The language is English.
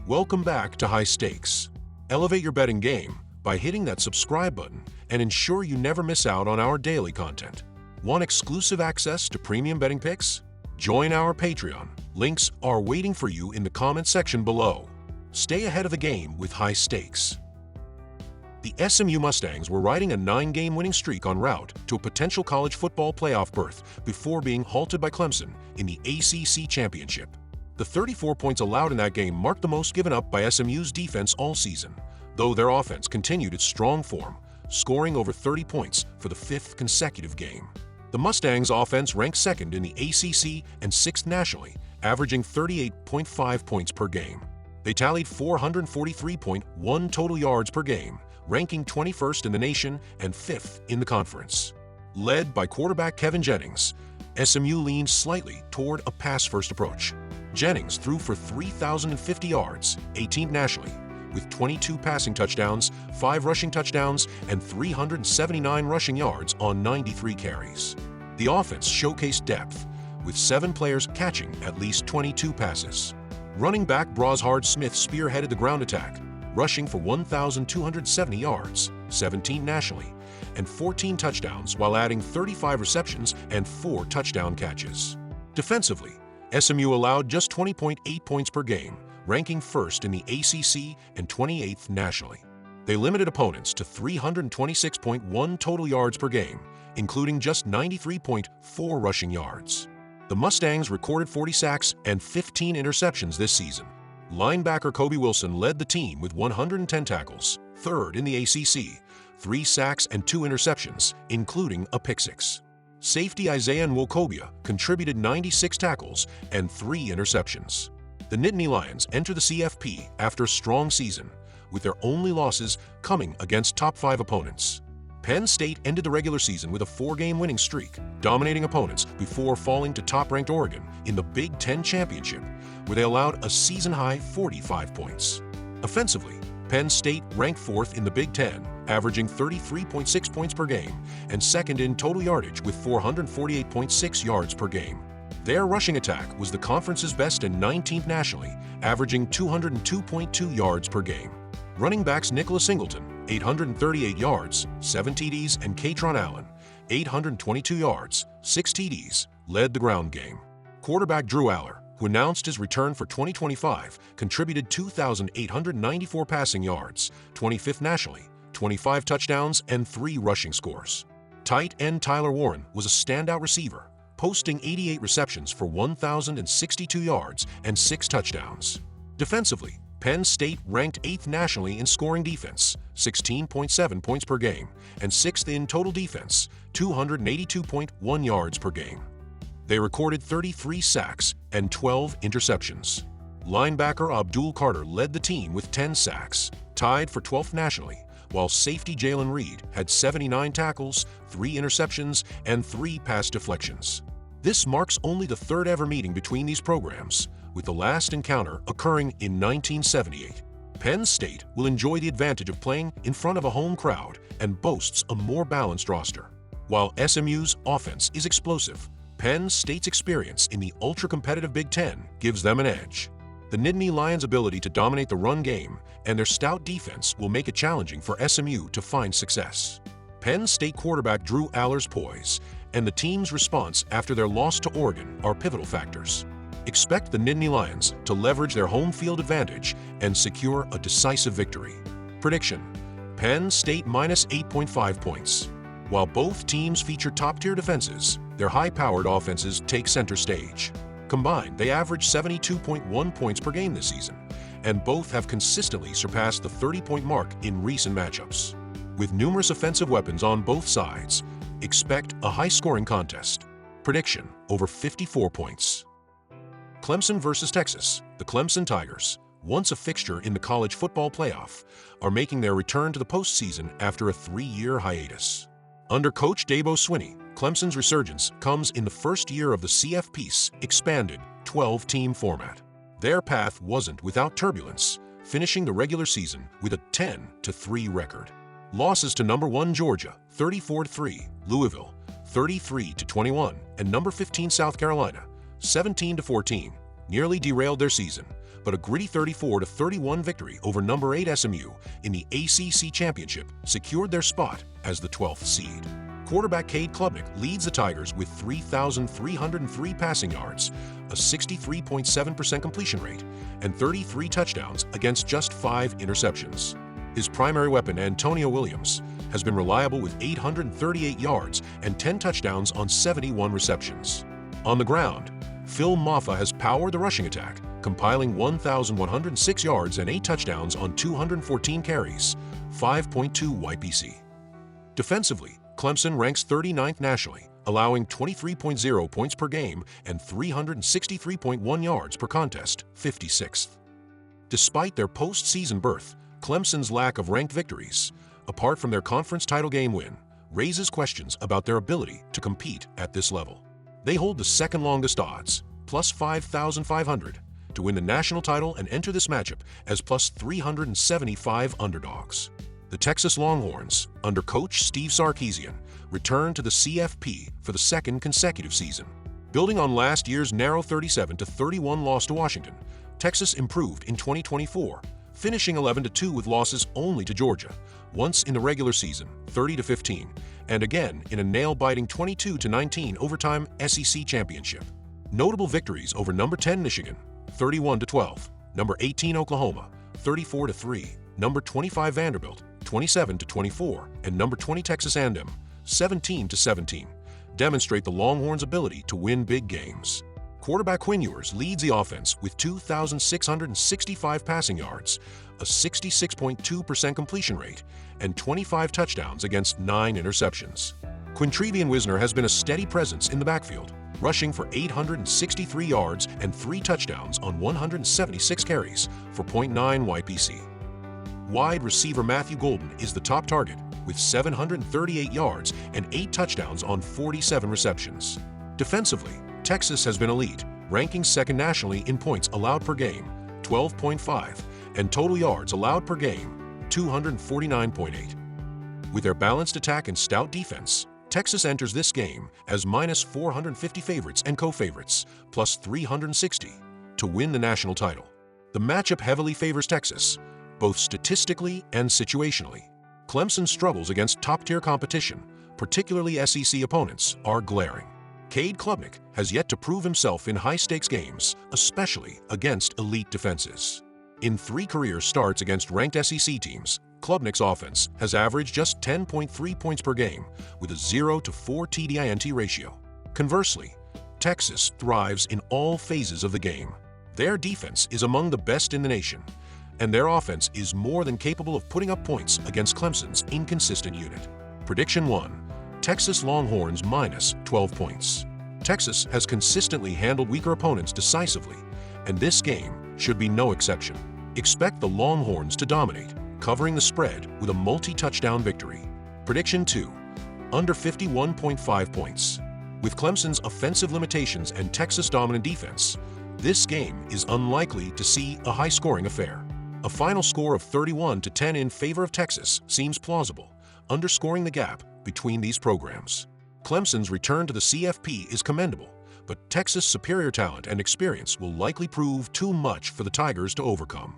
Welcome back to High Stakes. Elevate your betting game by hitting that subscribe button and ensure you never miss out on our daily content. Want exclusive access to premium betting picks? Join our Patreon. Links are waiting for you in the comment section below. Stay ahead of the game with High Stakes. The SMU Mustangs were riding a 9-game winning streak en route to a potential college football playoff berth before being halted by Clemson in the ACC Championship. The 34 points allowed in that game marked the most given up by SMU's defense all season, though their offense continued its strong form, scoring over 30 points for the 5th consecutive game. The Mustangs' offense ranked 2nd in the ACC and 6th nationally, averaging 38.5 points per game. They tallied 443.1 total yards per game, ranking 21st in the nation and 5th in the conference. Led by quarterback Kevin Jennings, SMU leaned slightly toward a pass-first approach. Jennings threw for 3,050 yards, 18th nationally, with 22 passing touchdowns, 5 rushing touchdowns, and 379 rushing yards on 93 carries. The offense showcased depth, with 7 players catching at least 22 passes. Running back Brashard Smith spearheaded the ground attack, rushing for 1,270 yards, 17 nationally, and 14 touchdowns while adding 35 receptions and 4 touchdown catches. Defensively, SMU allowed just 20.8 points per game, ranking 1st in the ACC and 28th nationally. They limited opponents to 326.1 total yards per game, including just 93.4 rushing yards. The Mustangs recorded 40 sacks and 15 interceptions this season. Linebacker Kobe Wilson led the team with 110 tackles, 3rd in the ACC, 3 sacks and 2 interceptions, including a pick-six. Safety Isaiah Nwokobia contributed 96 tackles and 3 interceptions. The Nittany Lions enter the CFP after a strong season, with their only losses coming against top-5 opponents. Penn State ended the regular season with a 4-game winning streak, dominating opponents before falling to top-ranked Oregon in the Big Ten Championship, where they allowed a season-high 45 points. Offensively, Penn State ranked 4th in the Big Ten, averaging 33.6 points per game, and 2nd in total yardage with 448.6 yards per game. Their rushing attack was the conference's best and 19th nationally, averaging 202.2 yards per game. Running backs Nicholas Singleton, 838 yards, 7 TDs, and Katron Allen, 822 yards, 6 TDs, led the ground game. Quarterback Drew Aller, who announced his return for 2025, contributed 2,894 passing yards, 25th nationally, 25 touchdowns, and 3 rushing scores. Tight end Tyler Warren was a standout receiver, posting 88 receptions for 1,062 yards and 6 touchdowns. Defensively, Penn State ranked 8th nationally in scoring defense, 16.7 points per game, and 6th in total defense, 282.1 yards per game. They recorded 33 sacks and 12 interceptions. Linebacker Abdul Carter led the team with 10 sacks, tied for 12th nationally, while safety Jalen Reed had 79 tackles, 3 interceptions, and 3 pass deflections. This marks only the 3rd ever meeting between these programs, with the last encounter occurring in 1978. Penn State will enjoy the advantage of playing in front of a home crowd and boasts a more balanced roster. While SMU's offense is explosive, Penn State's experience in the ultra-competitive Big Ten gives them an edge. The Nittany Lions' ability to dominate the run game and their stout defense will make it challenging for SMU to find success. Penn State quarterback Drew Aller's poise and the team's response after their loss to Oregon are pivotal factors. Expect the Nittany Lions to leverage their home field advantage and secure a decisive victory. Prediction: Penn State minus 8.5 points. While both teams feature top-tier defenses, their high-powered offenses take center stage. Combined, they average 72.1 points per game this season, and both have consistently surpassed the 30-point mark in recent matchups. With numerous offensive weapons on both sides, expect a high-scoring contest. Prediction: over 54 points. Clemson versus Texas. The Clemson Tigers, once a fixture in the college football playoff, are making their return to the postseason after a 3-year hiatus. Under coach Dabo Swinney, Clemson's resurgence comes in the first year of the CFP's expanded 12-team format. Their path wasn't without turbulence, finishing the regular season with a 10-3 record. Losses to number 1 Georgia, 34-3, Louisville, 33-21, and number 15 South Carolina, 17-14, nearly derailed their season, but a gritty 34-31 victory over number 8 SMU in the ACC Championship secured their spot as the 12th seed. Quarterback Cade Klubnik leads the Tigers with 3,303 passing yards, a 63.7% completion rate, and 33 touchdowns against just 5 interceptions. His primary weapon, Antonio Williams, has been reliable with 838 yards and 10 touchdowns on 71 receptions. On the ground, Phil Maffa has powered the rushing attack, compiling 1,106 yards and 8 touchdowns on 214 carries, 5.2 YPC. Defensively, Clemson ranks 39th nationally, allowing 23.0 points per game and 363.1 yards per contest, 56th. Despite their postseason berth, Clemson's lack of ranked victories, apart from their conference title game win, raises questions about their ability to compete at this level. They hold the second longest odds, plus 5,500, to win the national title and enter this matchup as plus 375 underdogs. The Texas Longhorns, under coach Steve Sarkisian, returned to the CFP for the second consecutive season. Building on last year's narrow 37-31 loss to Washington, Texas improved in 2024, finishing 11-2 with losses only to Georgia, once in the regular season, 30-15, and again in a nail-biting 22-19 overtime SEC championship. Notable victories over number 10 Michigan, 31-12, number 18 Oklahoma, 34-3, number 25 Vanderbilt, 27-24, and number 20 Texas A&M, 17-17, demonstrate the Longhorns' ability to win big games. Quarterback Quinn Ewers leads the offense with 2,665 passing yards, a 66.2% completion rate, and 25 touchdowns against 9 interceptions. Quintrevon Wisner has been a steady presence in the backfield, rushing for 863 yards and 3 touchdowns on 176 carries for .9 YPC. Wide receiver Matthew Golden is the top target with 738 yards and 8 touchdowns on 47 receptions. Defensively, Texas has been elite, ranking second nationally in points allowed per game, 12.5, and total yards allowed per game, 249.8. With their balanced attack and stout defense, Texas enters this game as minus 450 favorites and co-favorites, plus 360, to win the national title. The matchup heavily favors Texas, both statistically and situationally. Clemson's struggles against top-tier competition, particularly SEC opponents, are glaring. Cade Klubnik has yet to prove himself in high-stakes games, especially against elite defenses. In 3 career starts against ranked SEC teams, Klubnik's offense has averaged just 10.3 points per game with a 0-4 TDINT ratio. Conversely, Texas thrives in all phases of the game. Their defense is among the best in the nation, and their offense is more than capable of putting up points against Clemson's inconsistent unit. Prediction 1. Texas Longhorns minus 12 points. Texas has consistently handled weaker opponents decisively, and this game should be no exception. Expect the Longhorns to dominate, covering the spread with a multi-touchdown victory. Prediction 2. Under 51.5 points. With Clemson's offensive limitations and Texas' dominant defense, this game is unlikely to see a high-scoring affair. A final score of 31-10 in favor of Texas seems plausible, underscoring the gap between these programs. Clemson's return to the CFP is commendable, but Texas' superior talent and experience will likely prove too much for the Tigers to overcome.